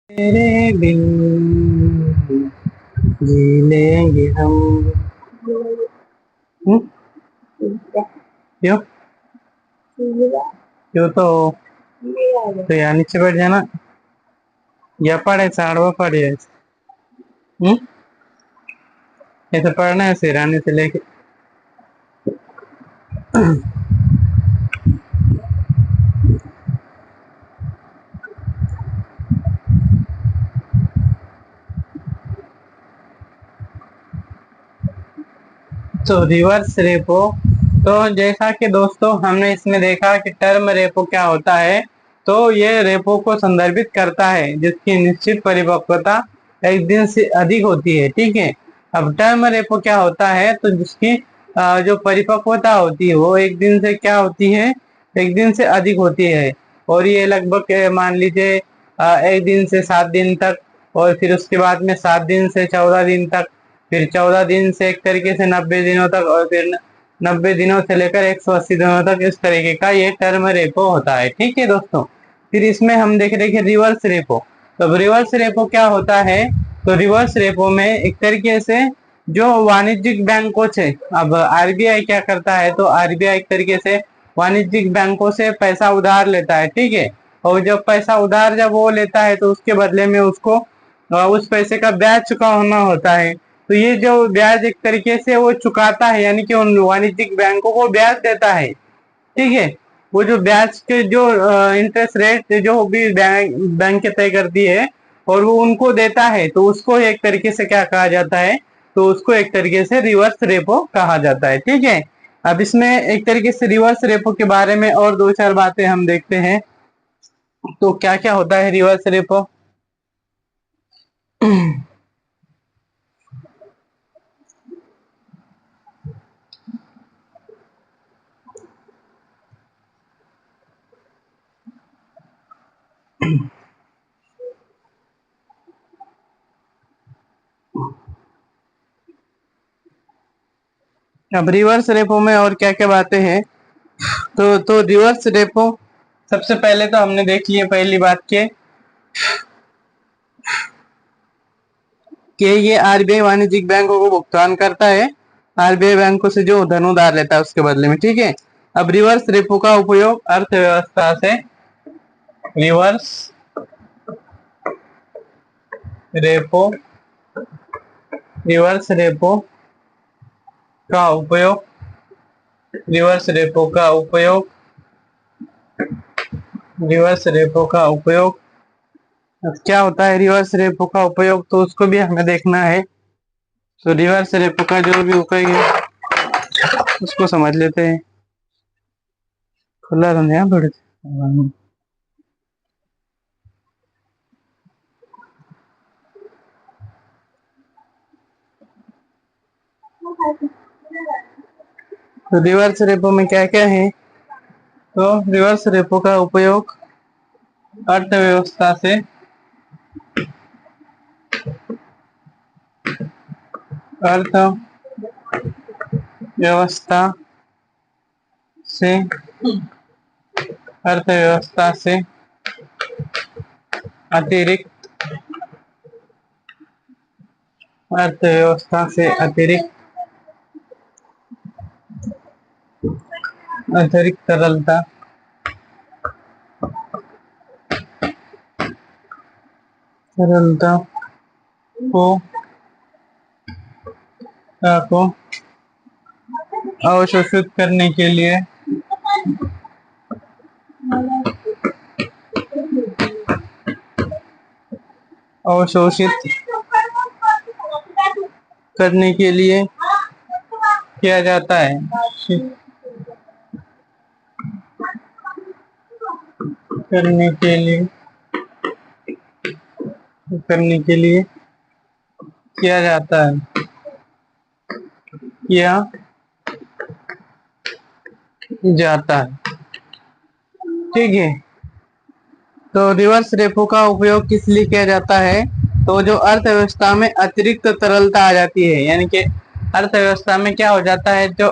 तेरे बिन जी लेंगे हम। हम्म? क्यों? क्यों तो यहाँ नीचे बैठ जाना या पढ़े साड़वा पढ़े। ऐसे पढ़ना है सिराने से लेके। तो रिवर्स रेपो, तो जैसा कि दोस्तों हमने इसमें देखा कि टर्म रेपो क्या होता है। तो ये रेपो को संदर्भित करता है जिसकी निश्चित परिपक्वता एक दिन से अधिक होती है। ठीक है। अब टर्म रेपो क्या होता है, तो जिसकी जो परिपक्वता होती है वो एक दिन से क्या होती है, एक दिन से अधिक होती है। और ये लगभग मान लीजिए एक दिन से 7 दिन तक, और फिर उसके बाद में 7 दिन से 14 दिन तक, फिर 14 दिन से एक तरीके से 90 दिनों तक, और फिर 90 दिनों से लेकर 180 दिनों तक, इस तरीके का ये टर्म रेपो होता है। ठीक है दोस्तों। फिर इसमें हम देख रहे हैं रिवर्स रेपो। तो रिवर्स रेपो क्या होता है, तो रिवर्स रेपो में एक तरीके से जो वाणिज्यिक बैंकों से, अब आरबीआई क्या करता है, तो आरबीआई एक तरीके से वाणिज्यिक बैंकों से पैसा उधार लेता है। ठीक है। और जब पैसा उधार जब वो लेता है तो उसके बदले में उसको उस पैसे का ब्याज चुकाना होता है। तो ये जो ब्याज एक तरीके से वो चुकाता है, यानी कि उन वाणिज्यिक बैंकों को ब्याज देता है। ठीक है। वो जो ब्याज के जो इंटरेस्ट रेट जो भी बैंक के तय करती है और वो उनको देता है, तो उसको एक तरीके से क्या कहा जाता है, तो उसको एक तरीके से रिवर्स रेपो कहा जाता है। ठीक है। अब इसमें एक तरीके से रिवर्स रेपो के बारे में और दो चार बातें हम देखते हैं। तो क्या क्या होता है रिवर्स रेपो। अब रिवर्स रेपो में और क्या क्या बातें हैं, तो रिवर्स रेपो सबसे पहले तो हमने देख लिया पहली बात कि ये आरबीआई वाणिज्यिक बैंकों को भुगतान करता है, आरबीआई बैंकों से जो धन उधार लेता है उसके बदले में। ठीक है। अब रिवर्स रेपो का उपयोग अर्थव्यवस्था से, रिवर्स रेपो, रिवर्स रेपो का उपयोग, रिवर्स रेपो का उपयोग, रिवर्स रेपो का उपयोग। अब क्या होता है रिवर्स रेपो का उपयोग, तो उसको भी हमें देखना है। तो रिवर्स रेपो का जो भी उपयोग है उसको समझ लेते हैं। खुला रहने यहाँ थोड़े से। तो रिवर्स रेपो में क्या क्या है, तो रिवर्स रेपो का उपयोग अर्थव्यवस्था से, अर्थव्यवस्था से, अर्थव्यवस्था से अतिरिक्त, अर्थव्यवस्था से अतिरिक्त, अतिरिक्त तरलता, तरलता को को अवशोषित करने के लिए, अवशोषित करने के लिए किया जाता है, करने के लिए, करने के लिए किया जाता है, किया जाता है। ठीक है। तो रिवर्स रेपो का उपयोग किस लिए किया जाता है, तो जो अर्थव्यवस्था में अतिरिक्त तरलता आ जाती है, यानी कि अर्थव्यवस्था में क्या हो जाता है, जो